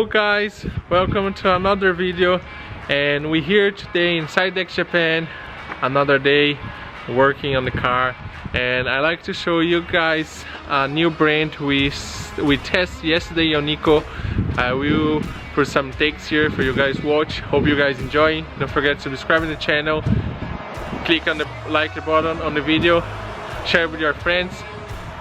Hello guys, welcome to another video, and we're here today in SIDEX Japan. Another day working on the car, and I like to show you guys a new brand we tested yesterday on Nico. I will put some takes here for you guys to watch. Hope you guys enjoy. Don't forget to subscribe to the channel, click on the like button on the video, share with your friends,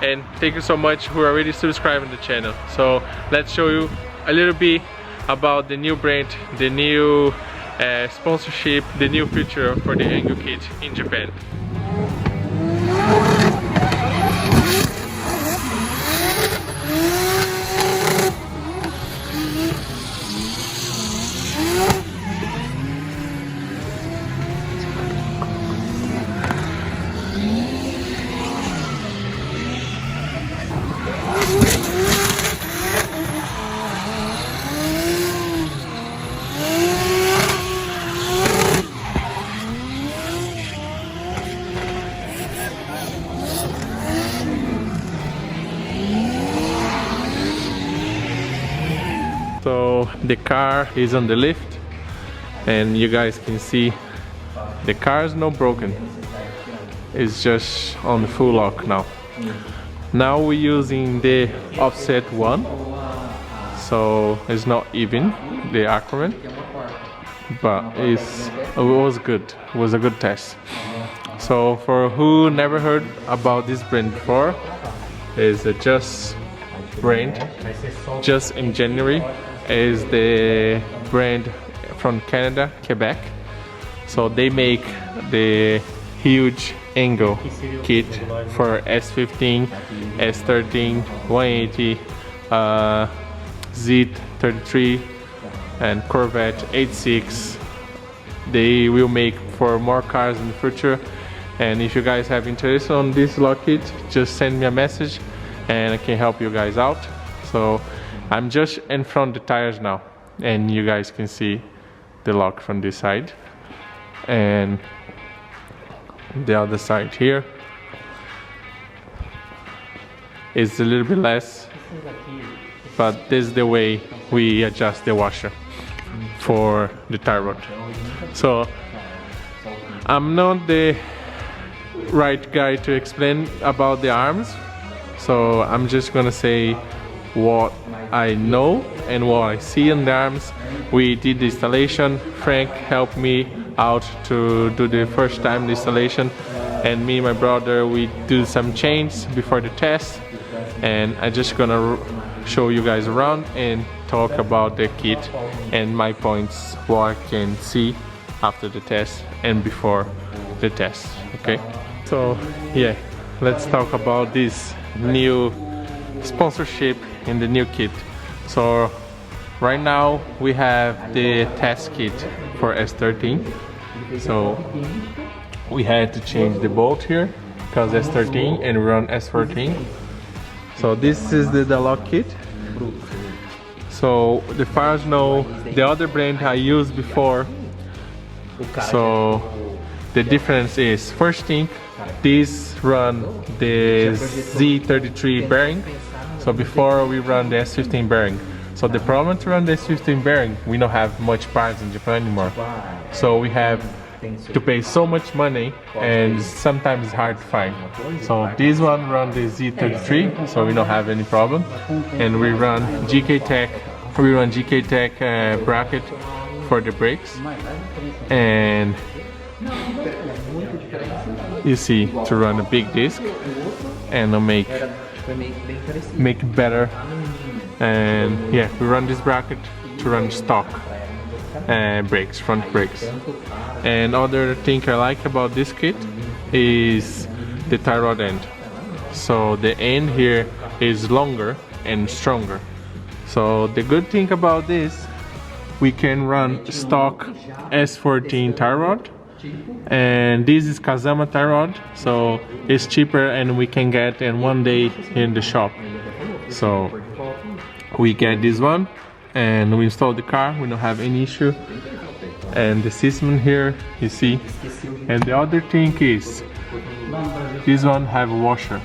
and thank you so much who are already subscribing to the channel. So let's show you a little bit about the new brand, the new sponsorship, the new feature for the Angle kit in Japan. So the car is on the lift, and you guys can see the car is not broken. It's just on full lock now. Now we're using the offset one, so it's not even the accurate, but it was good. It was a good test. So for who never heard about this brand before, is a Just brand. Just in January is the brand from Canada, Quebec. So they make the huge angle kit for S15, S13, 180, Z33 and Corvette 86. They will make for more cars in the future, and if you guys have interest on this lock kit, just send me a message and I can help you guys out. So I'm just in front of the tires now, and you guys can see the lock from this side and the other side here is a little bit less, but this is the way we adjust the washer for the tire rod. So I'm not the right guy to explain about the arms, so I'm just gonna say what I know and what I see in the arms. We did the installation. Frank helped me out to do the first time the installation, and me and my brother, we do some changes before the test, and I'm just gonna show you guys around and talk about the kit and my points, what I can see after the test and before the test. Okay, so yeah, let's talk about this new sponsorship in the new kit. So right now we have the test kit for S13. So we had to change the bolt here because S13 and run S14. So this is the lock kit. So the fires know the other brand I used before. So the difference is, first thing, this run the Z33 bearing. So before we run the S15 bearing. So the problem to run the S15 bearing, we don't have much parts in Japan anymore. So we have to pay so much money, and sometimes it's hard to find. So this one run the Z33, so we don't have any problem. And we run GK Tech bracket for the brakes. And you see, to run a big disc and make it better. And yeah, we run this bracket to run stock brakes, front brakes. And other thing I like about this kit is the tie rod end. So the end here is longer and stronger. So the good thing about this, we can run stock S14 tie rod, and this is Kazama tie rod, so it's cheaper and we can get in one day in the shop. So we get this one and we install the car, we don't have any issue. And the system here, you see. And the other thing is, this one have a washer.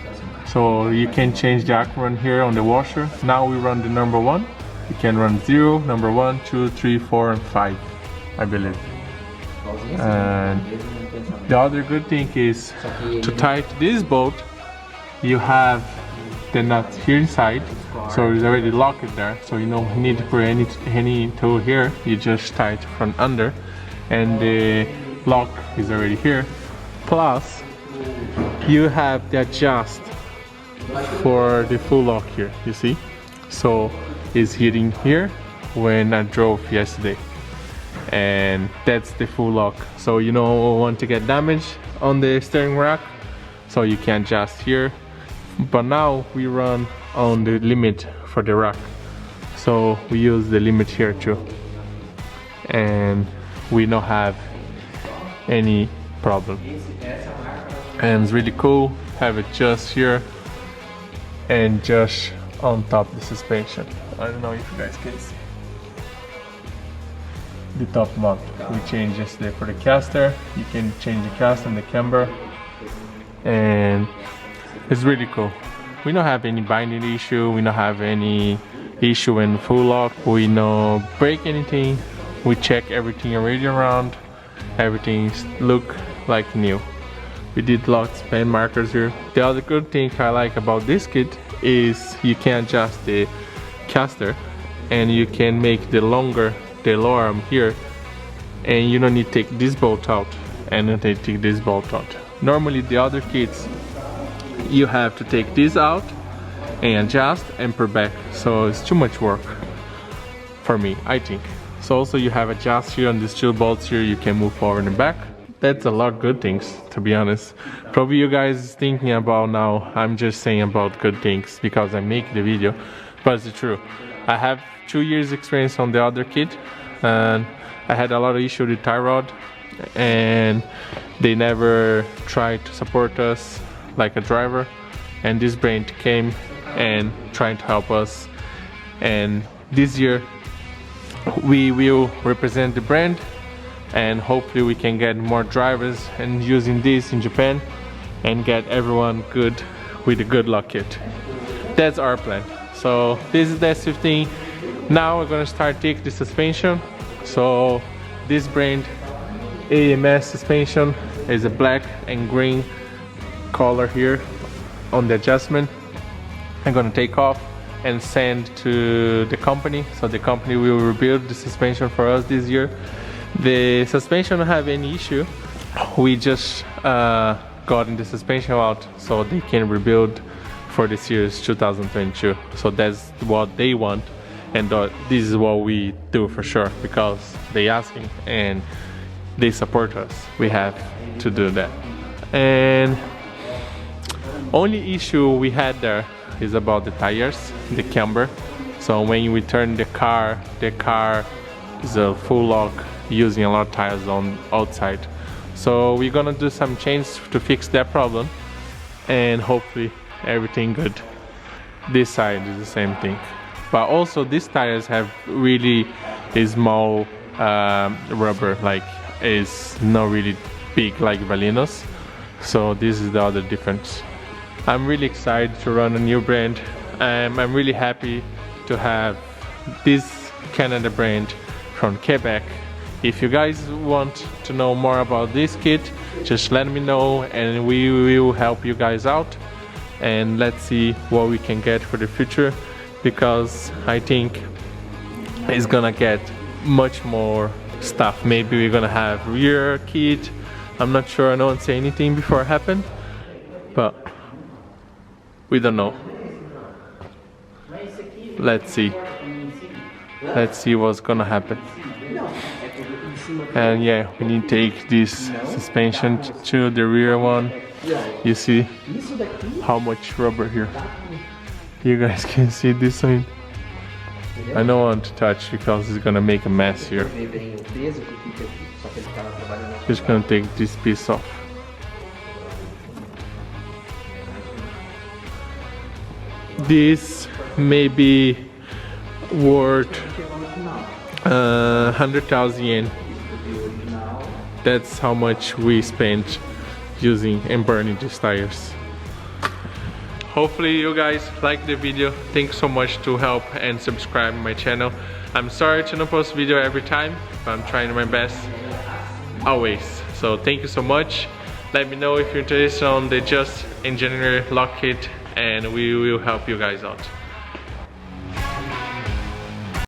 So you can change the Aquaman here on the washer. Now we run the number 1 You can run 0, number 1, 2, 3, 4, and 5, I believe. And the other good thing is to tie to this bolt, you have the nut here inside, so it's already locked there, so you don't need to put any tool here. You just tie it from under, and the lock is already here. Plus, you have the adjust for the full lock here, you see? So it's hitting here when I drove yesterday, and that's the full lock. So you don't want to get damage on the steering rack, so you can adjust here. But now we run on the limit for the rack, so we use the limit here too, and we don't have any problem. And it's really cool, have it just here and just on top the suspension. I don't know if you guys can see the top mount. We changed yesterday for the caster. You can change the caster and the camber, and it's really cool. We don't have any binding issue, we don't have any issue in full lock, we don't break anything. We check everything already around, everything look like new. We did lots of span markers here. The other good thing I like about this kit is you can adjust the caster, and you can make the longer the lower arm here, and you don't need to take this bolt out and then take this bolt out. Normally the other kits you have to take this out and adjust and put back, so it's too much work for me, I think. So also you have adjust here on these two bolts here, you can move forward and back. That's a lot of good things, to be honest. Probably you guys thinking about now, I'm just saying about good things because I make the video, but it's true. I have 2 years experience on the other kit, and I had a lot of issue with tie rod, and they never tried to support us like a driver, and this brand came and trying to help us. And this year we will represent the brand, and hopefully we can get more drivers and using this in Japan and get everyone good with a good lock kit. That's our plan. So this is the S15. Now we're gonna start take the suspension. So this brand AMS suspension is a black and green color here on the adjustment. I'm gonna take off and send to the company, so the company will rebuild the suspension for us this year. The suspension don't have any issue. We just gotten the suspension out so they can rebuild for the series 2022. So that's what they want, and this is what we do for sure, because they asking and they support us. We have to do that. And only issue we had there is about the tires, the camber. So when we turn the car is a full lock, using a lot of tires on outside. So we're gonna do some changes to fix that problem, and hopefully everything good. This side is the same thing, but also these tires have really a small rubber, like is not really big like Valinos. So this is the other difference. I'm really excited to run a new brand. I'm really happy to have this Canada brand from Quebec. If you guys want to know more about this kit, just let me know and we will help you guys out, and let's see what we can get for the future, because I think it's gonna get much more stuff. Maybe we're gonna have rear kit. I'm not sure, I don't say anything before it happened, but we don't know. Let's see what's gonna happen. And yeah, we need to take this suspension to the rear one. You see how much rubber here. You guys can see this side. I don't want to touch because it's gonna make a mess here. Just gonna take this piece off. This may be worth 100,000 yen. That's how much we spent using and burning these tires. hopefully you guys like the video. Thanks so much to help and subscribe my channel. I'm sorry to not post video every time, but I'm trying my best always. So thank you so much. Let me know if you're interested on the Just Engineer lock kit, and we will help you guys out.